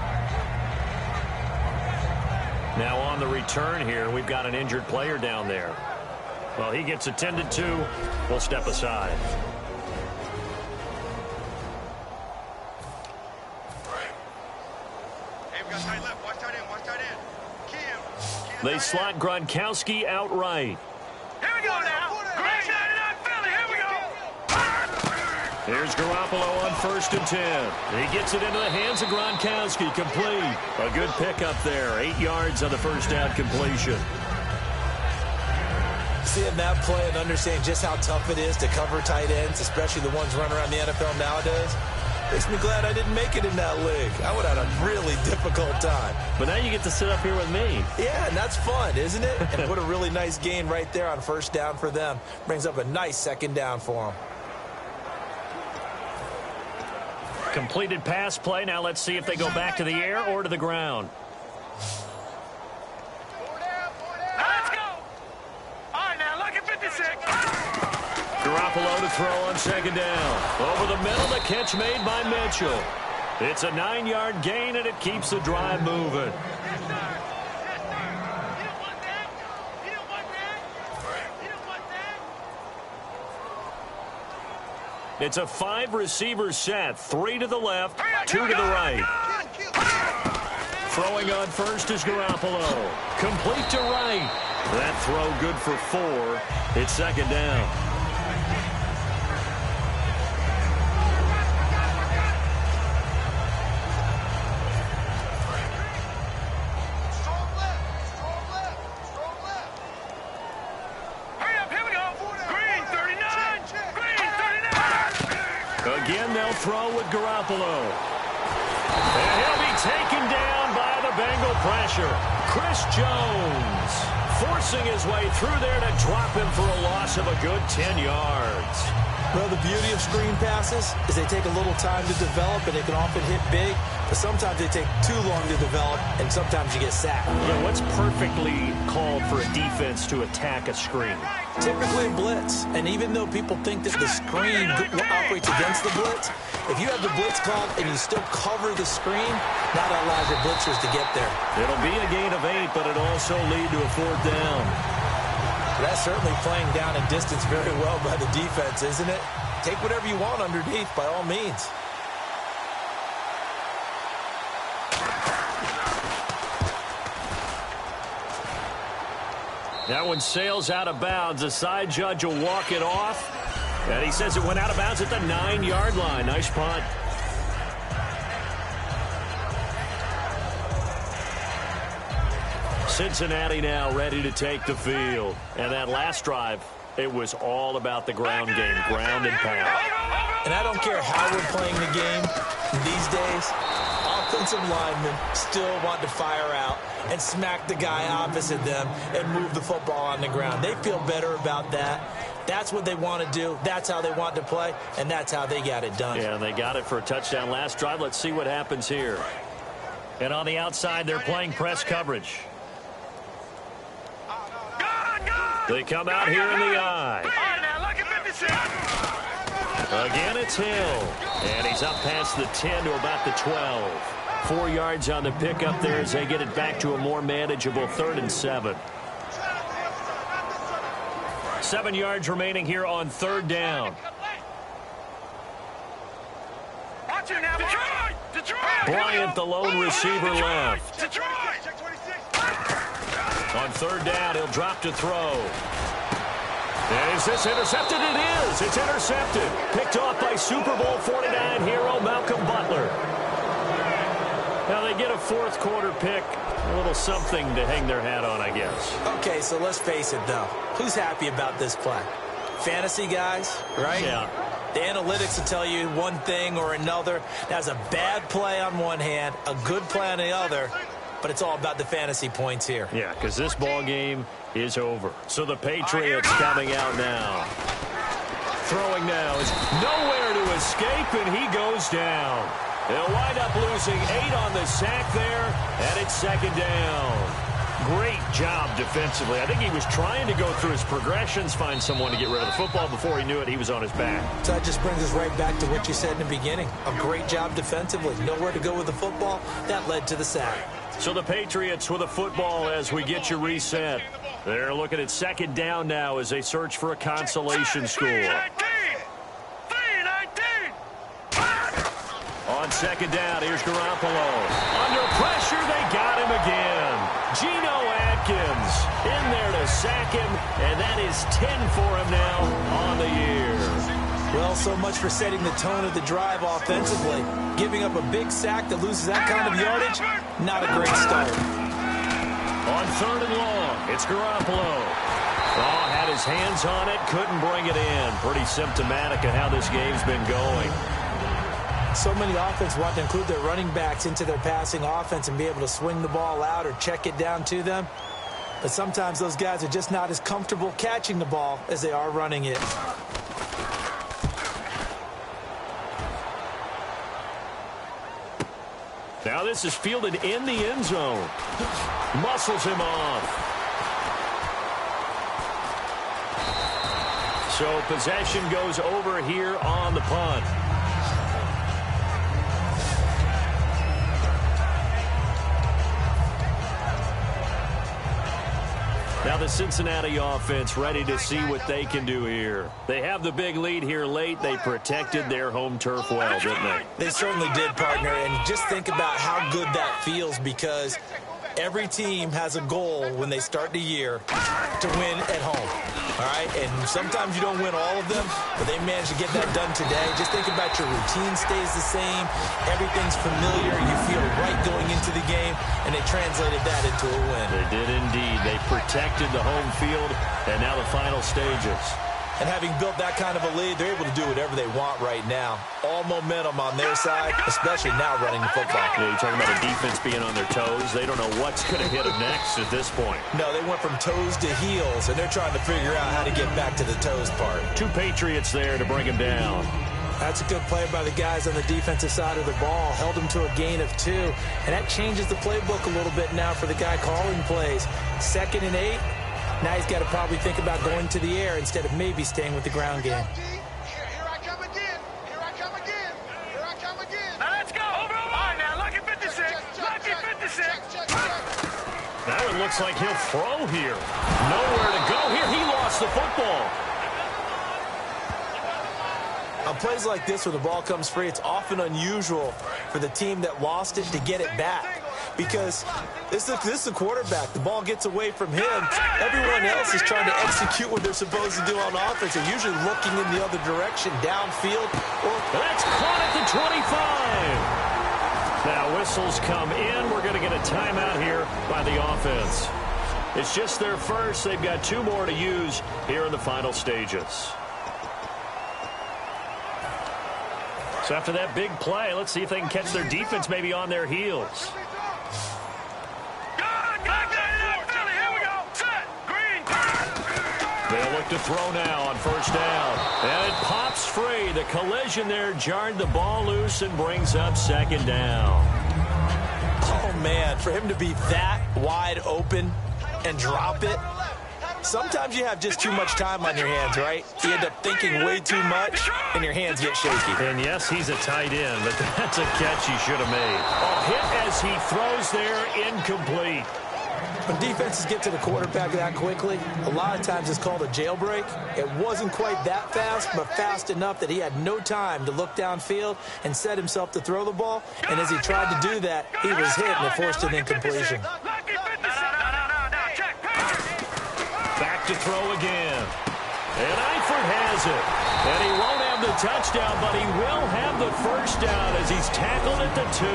Now on the return here, we've got an injured player down there. Well, he gets attended to. We'll step aside. They slot Gronkowski outright. Here we go now. Great 99 Philly. Here we go. Here's Garoppolo on 1st and 10. He gets it into the hands of Gronkowski. Complete. A good pickup there. 8 yards on the 1st down completion. Seeing that play and understanding just how tough it is to cover tight ends, especially the ones running around the NFL nowadays, makes me glad I didn't make it in that league. I would have had a really difficult time. But now you get to sit up here with me. Yeah, and that's fun, isn't it? And what a really nice gain right there on 1st down for them. Brings up a nice 2nd down for them. Completed pass play. Now let's see if they go back to the air or to the ground. Let's go. All right, now look at 56. Garoppolo to throw on second down. Over the middle, the catch made by Mitchell. It's a 9-yard gain, and it keeps the drive moving. It's a 5-receiver set. 3 to the left, 2 to the right. Throwing on first is Garoppolo. Complete to right. That throw good for 4. It's second down. Again, they'll throw with Garoppolo. And he'll be taken down by the Bengal pressure. Chris Jones forcing his way through there to drop him for a loss of a good 10 yards. Well, the beauty of screen passes is they take a little time to develop, and they can often hit big, but sometimes they take too long to develop, and sometimes you get sacked. Yeah, what's perfectly called for a defense to attack a screen? Typically a blitz, and even though people think that the screen operates against the blitz, if you have the blitz called and you still cover the screen, that allows your blitzers to get there. It'll be a gain of 8, but it'll also lead to a 4th down. That's certainly playing down and distance very well by the defense, isn't it? Take whatever you want underneath, by all means. That one sails out of bounds. The side judge will walk it off. And he says it went out of bounds at the 9-yard line. Nice punt. Cincinnati now ready to take the field. And that last drive, it was all about the ground game, ground and pound. And I don't care how we're playing the game these days, offensive linemen still want to fire out and smack the guy opposite them and move the football on the ground. They feel better about that. That's what they want to do. That's how they want to play, and that's how they got it done. Yeah, they got it for a touchdown last drive. Let's see what happens here. And on the outside, they're playing press coverage. They come out here in the eye. Again, it's Hill. And he's up past the 10 to about the 12. 4 yards on the pickup there as they get it back to a more manageable 3rd and 7. 7 yards remaining here on 3rd down. Bryant, the lone receiver, left. On 3rd down, he'll drop to throw. Is this intercepted? It is. It's intercepted. Picked off by Super Bowl 49 hero Malcolm Butler. Now they get a 4th quarter pick. A little something to hang their hat on, I guess. Okay, so let's face it, though. Who's happy about this play? Fantasy guys, right? Yeah. The analytics will tell you one thing or another. That's a bad play on one hand, a good play on the other. But it's all about the fantasy points here. Yeah, because this ball game is over. So the Patriots coming out now. Throwing now is nowhere to escape, and he goes down. They'll wind up losing 8 on the sack there, and it's 2nd down. Great job defensively. I think he was trying to go through his progressions, find someone to get rid of the football. Before he knew it, he was on his back. So that just brings us right back to what you said in the beginning. A great job defensively. Nowhere to go with the football. That led to the sack. So the Patriots with a football as we get you reset. They're looking at 2nd down now as they search for a consolation score. On 2nd down, here's Garoppolo. Under pressure, they got him again. Geno Atkins in there to sack him, and that is 10 for him now on the year. Well, so much for setting the tone of the drive offensively. Giving up a big sack that loses that kind of yardage, not a great start. On 3rd and long, it's Garoppolo. Oh, had his hands on it, couldn't bring it in. Pretty symptomatic of how this game's been going. So many offenses want to include their running backs into their passing offense and be able to swing the ball out or check it down to them. But sometimes those guys are just not as comfortable catching the ball as they are running it. Now this is fielded in the end zone. Muscles him off. So possession goes over here on the punt. Now the Cincinnati offense ready to see what they can do here. They have the big lead here late. They protected their home turf well, didn't they? They certainly did, partner. And just think about how good that feels, because every team has a goal when they start the year to win at home. All right, and sometimes you don't win all of them, but they managed to get that done today. Just think about your routine stays the same. Everything's familiar. You feel right going into the game, and they translated that into a win. They did indeed. They protected the home field, and now the final stages. And having built that kind of a lead, they're able to do whatever they want right now. All momentum on their side, especially now running the football. Yeah, you're talking about a defense being on their toes. They don't know what's going to hit them next at this point. No, they went from toes to heels, and they're trying to figure out how to get back to the toes part. 2 Patriots there to bring them down. That's a good play by the guys on the defensive side of the ball. Held them to a gain of 2. And that changes the playbook a little bit now for the guy calling plays. 2nd and 8. Now he's got to probably think about going to the air instead of maybe staying with the ground game. Here I come again. Here I come again. Here I come again. Now let's go. All right, now, lucky 56. Lucky 56. Now it looks like he'll throw here. Nowhere to go here. He lost the football. On plays like this where the ball comes free, it's often unusual for the team that lost it to get it back. Because this is the quarterback. The ball gets away from him. Everyone else is trying to execute what they're supposed to do on offense. They're usually looking in the other direction, downfield. That's caught at the 25. Now whistles come in. We're going to get a timeout here by the offense. It's just their first. They've got 2 more to use here in the final stages. So after that big play, let's see if they can catch their defense maybe on their heels. They'll look to throw now on first down. And it pops free. The collision there jarred the ball loose and brings up 2nd down. Oh, man, for him to be that wide open and drop it. Sometimes you have just too much time on your hands, right? You end up thinking way too much, and your hands get shaky. And yes, he's a tight end, but that's a catch he should have made. A hit as he throws there, incomplete. When defenses get to the quarterback that quickly, a lot of times it's called a jailbreak. It wasn't quite that fast, but fast enough that he had no time to look downfield and set himself to throw the ball. And as he tried to do that, he was hit and it forced an incompletion. Back to throw again. And Eifert has it. And he won't have the touchdown, but he will have the first down as he's tackled at the 2.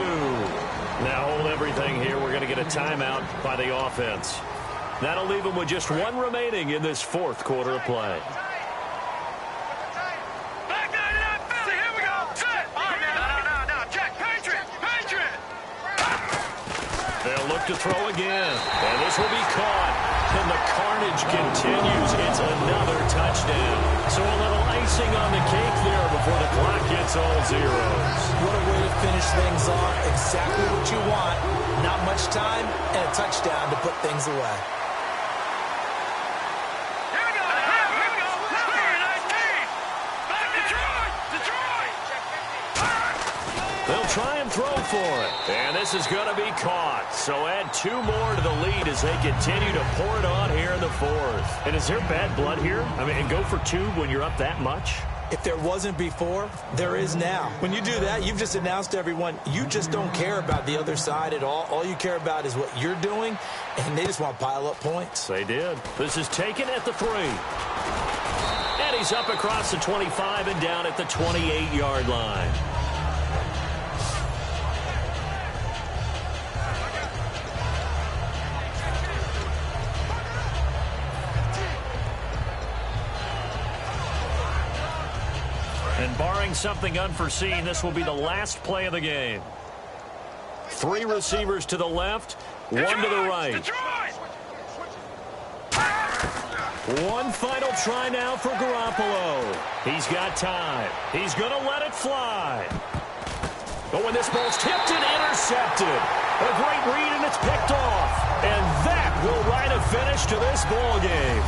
Now hold everything here. We're going to get a timeout by the offense. That'll leave them with just 1 remaining in this 4th quarter of play. They'll look to throw again. And this will be caught. And the carnage continues. It's another touchdown. So a little icing on the cake there before the clock hits all zeros. What a way to finish things off. Exactly what you want. Not much time and a touchdown to put things away. They'll try and throw for it. And this is going to be caught. So add 2 more to the lead as they continue to pour it on here in the 4th. And is there bad blood here? I mean, and go for 2 when you're up that much? If there wasn't before, there is now. When you do that, you've just announced to everyone, you just don't care about the other side at all. All you care about is what you're doing, and they just want to pile up points. They did. This is taken at the 3. And he's up across the 25 and down at the 28-yard line. And barring something unforeseen, this will be the last play of the game. 3 receivers to the left, 1 to the right. One final try now for Garoppolo. He's got time. He's going to let it fly. But when this ball's tipped and intercepted, a great read and it's picked off. And that will write a finish to this ball game.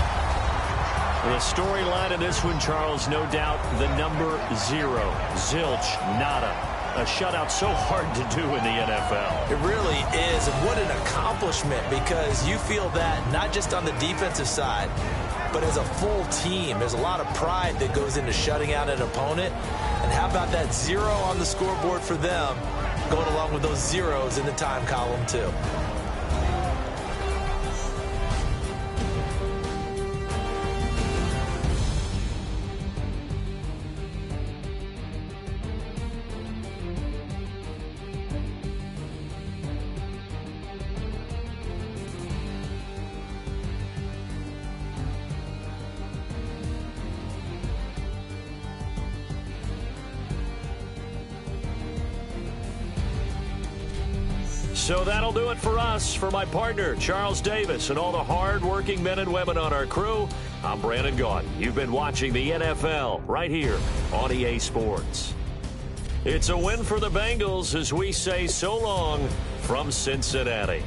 The storyline of this one, Charles, no doubt the number 0. Zilch, nada. A shutout so hard to do in the NFL. It really is, and what an accomplishment, because you feel that not just on the defensive side, but as a full team. There's a lot of pride that goes into shutting out an opponent, and how about that 0 on the scoreboard for them, going along with those zeros in the time column too. So that'll do it for us. For my partner, Charles Davis, and all the hard-working men and women on our crew, I'm Brandon Gaudin. You've been watching the NFL right here on EA Sports. It's a win for the Bengals as we say so long from Cincinnati.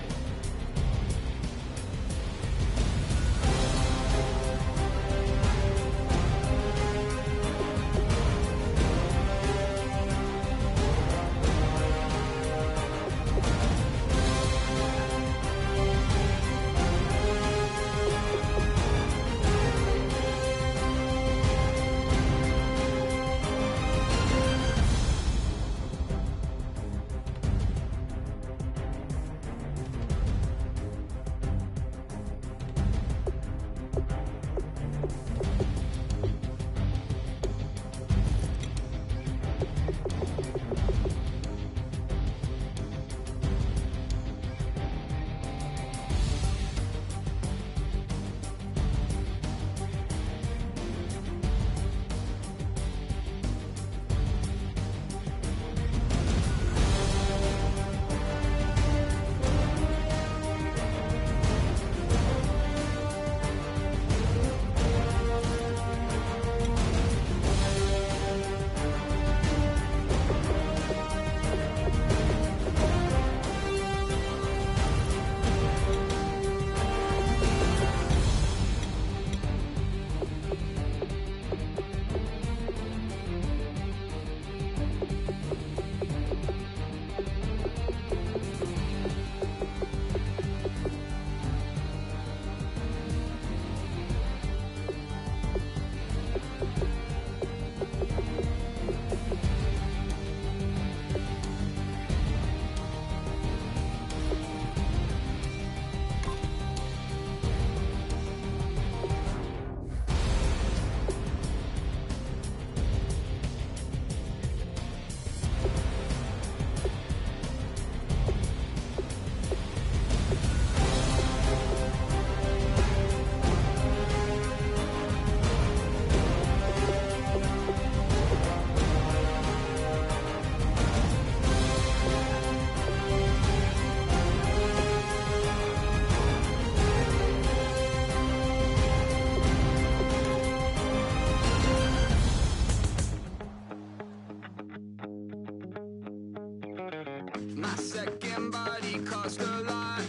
My second body cost a lot.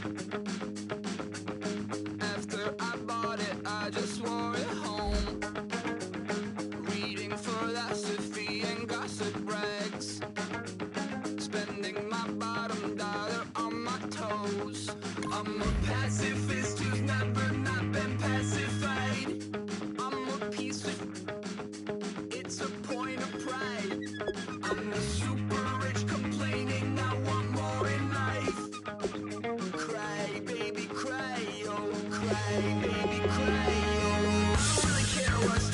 After I bought it, I just wore it home. Reading philosophy and gossip rags. Spending my bottom dollar on my toes. I'm a pacifist who's never not been pacified. I'm a piece of... It's a point of pride. I'm the super rich complaining I want more in life. Cry, baby, cry, oh, cry, baby, cry, oh. I don't really care what's